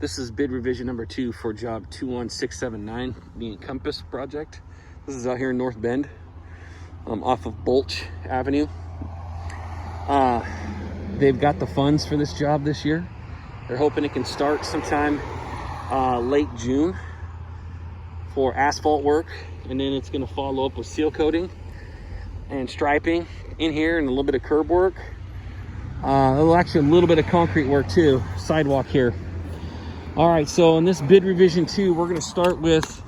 This is bid revision number 2 for job 21679, the Encompass project. This is out here in North Bend, off of Bulch Avenue. They've got the funds for this job this year. They're hoping it can start sometime late June for asphalt work, and then it's going to follow up with seal coating and striping in here and a little bit of curb work. Actually a little bit of concrete work too, sidewalk here. All right, so in this bid revision 2, we're going to start with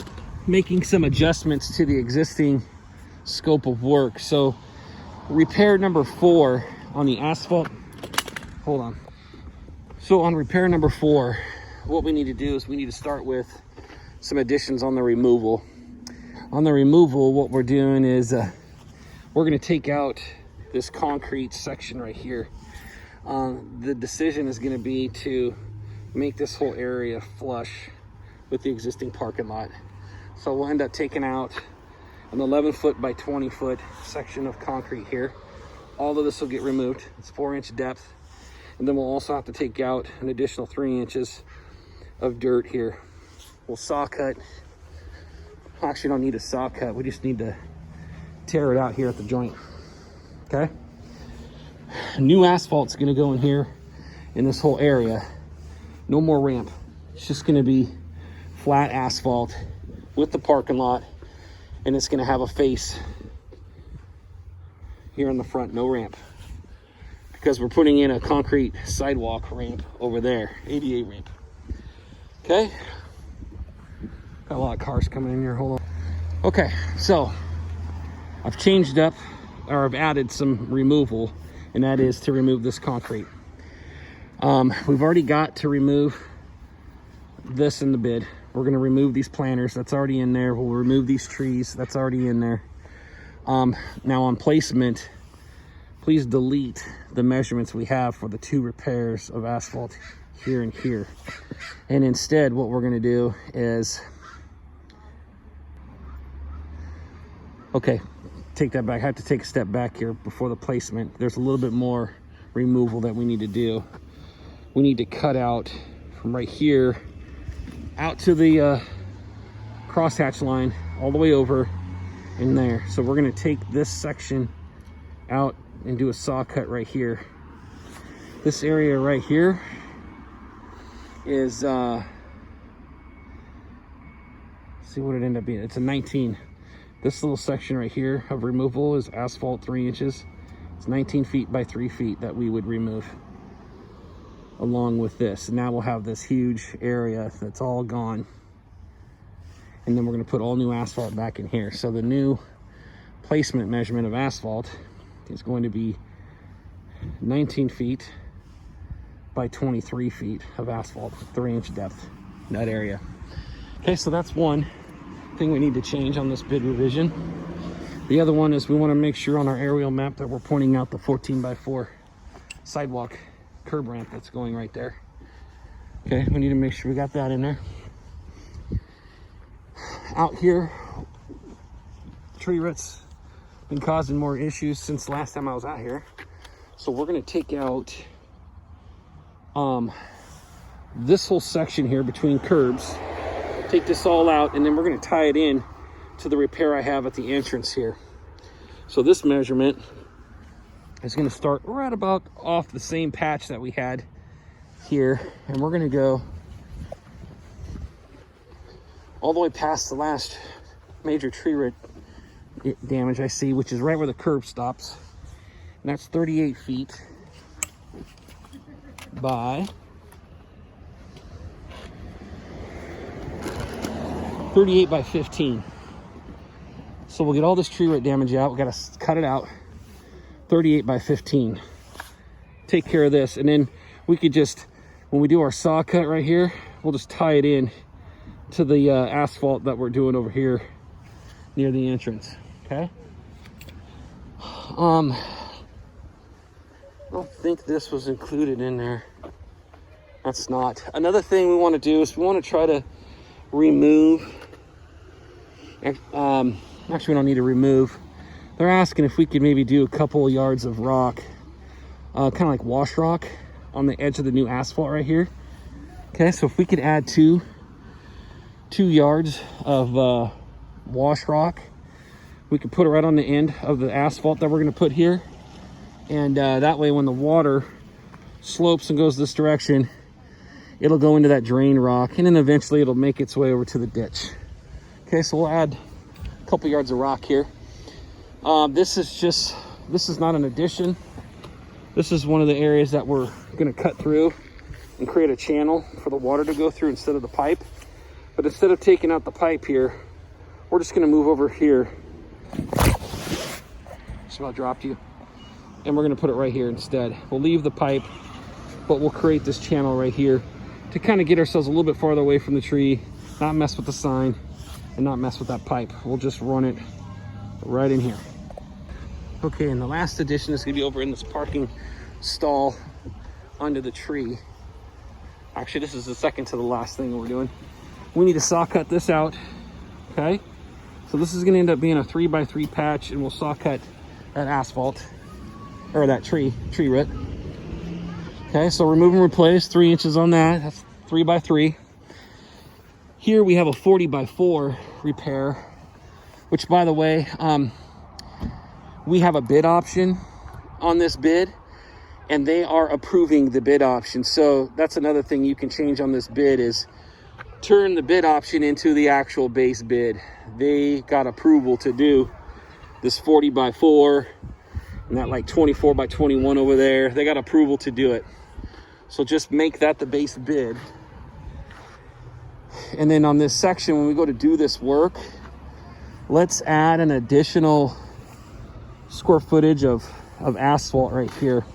making some adjustments to the existing scope of work. So repair number 4 on the asphalt, hold on. So on repair number 4, what we need to do is we need to start with some additions on the removal. On the removal, what we're doing is we're going to take out this concrete section right here. The decision is going to be to make this whole area flush with the existing parking lot. So we'll end up taking out an 11-foot by 20-foot section of concrete here. All of this will get removed. It's 4-inch depth. And then we'll also have to take out an additional 3 inches of dirt here. We'll saw cut. Actually, don't need a saw cut. We just need to tear it out here at the joint. Okay? New asphalt's gonna go in here in this whole area. No more ramp. It's just gonna be flat asphalt with the parking lot, and it's gonna have a face here in the front, no ramp. Because we're putting in a concrete sidewalk ramp over there, ADA ramp. Okay? Got a lot of cars coming in here, hold on. Okay, so I've changed up, or I've added some removal, and that is to remove this concrete. We've already got to remove this in the bid. We're gonna remove these planters, that's already in there. We'll remove these trees, that's already in there. Now on placement, please delete the measurements we have for the 2 repairs of asphalt here and here. And instead, what we're gonna do is, okay, take that back. I have to take a step back here before the placement. There's a little bit more removal that we need to do. We need to cut out from right here out to the crosshatch line all the way over in there. So we're going to take this section out and do a saw cut right here. This area right here is see what it ended up being. It's a 19. This little section right here of removal is asphalt 3 inches. It's 19 feet by 3 feet that we would remove along with this. And now we'll have this huge area that's all gone. And then we're gonna put all new asphalt back in here. So the new placement measurement of asphalt is going to be 19 feet by 23 feet of asphalt, 3-inch depth in that area. Okay, so that's one thing we need to change on this bid revision. The other one is we want to make sure on our aerial map that we're pointing out the 14x4 sidewalk curb ramp that's going right there. Okay, we need to make sure we got that in there. Out here, tree roots been causing more issues since the last time I was out here. So we're going to take out this whole section here between curbs. Take this all out, and then we're going to tie it in to the repair I have at the entrance here. So this measurement is going to start right about off the same patch that we had here, and we're going to go all the way past the last major tree root damage I see, which is right where the curb stops, and that's 38 feet by 38 by 15. So we'll get all this tree root damage out. We got to cut it out. 38 by 15. Take care of this, and then we could just, when we do our saw cut right here, we'll just tie it in to the asphalt that we're doing over here near the entrance. Okay. I don't think this was included in there. That's not. Another thing we want to do is we want to try to remove. Actually, we don't need to remove. They're asking if we could maybe do a couple of yards of rock, kind of like wash rock on the edge of the new asphalt right here. Okay, so if we could add two yards of wash rock, we could put it right on the end of the asphalt that we're going to put here. And that way when the water slopes and goes this direction, it'll go into that drain rock, and then eventually it'll make its way over to the ditch. Okay, so we'll add a couple yards of rock here. This is not an addition. This is one of the areas that we're going to cut through and create a channel for the water to go through instead of the pipe. But instead of taking out the pipe here, we're just going to move over here. Just about dropped you. And we're going to put it right here instead. We'll leave the pipe, but we'll create this channel right here to kind of get ourselves a little bit farther away from the tree, not mess with the sign, and not mess with that pipe. We'll just run it right in here. Okay, and the last addition is going to be over in this parking stall under the tree. Actually, this is the second to the last thing we're doing. We need to saw cut this out, okay? So this is going to end up being a 3x3 patch, and we'll saw cut that asphalt, or that tree root. Okay, so remove and replace, 3 inches on that. That's 3x3. Here we have a 40x4 repair, which, by the way, we have a bid option on this bid, and they are approving the bid option. So that's another thing you can change on this bid, is turn the bid option into the actual base bid. They got approval to do this 40x4 and that like 24x21 over there. They got approval to do it. So just make that the base bid. And then on this section, when we go to do this work, let's add an additional square footage of asphalt right here.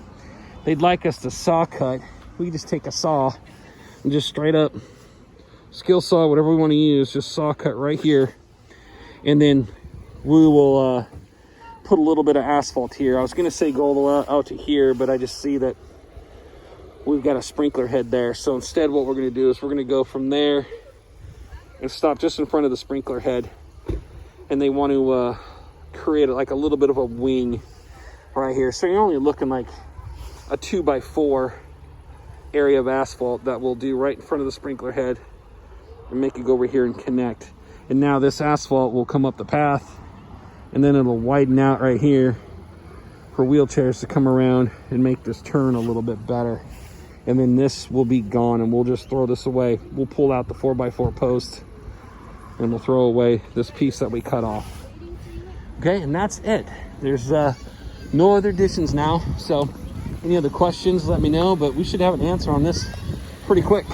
They'd like us to saw cut. We just take a saw and just straight up skill saw, whatever we want to use, just saw cut right here. And then we will put a little bit of asphalt here. I was going to say go all the way out to here, but I just see that we've got a sprinkler head there. So instead what we're going to do is we're going to go from there and stop just in front of the sprinkler head. And they want to create like a little bit of a wing right here. So you're only looking like a 2x4 area of asphalt that we'll do right in front of the sprinkler head and make it go over here and connect. And now this asphalt will come up the path, and then it'll widen out right here for wheelchairs to come around and make this turn a little bit better. And then this will be gone, and we'll just throw this away. We'll pull out the 4x4 post, and we'll throw away this piece that we cut off. Okay, and that's it. There's no other additions now. So any other questions, let me know, but we should have an answer on this pretty quick.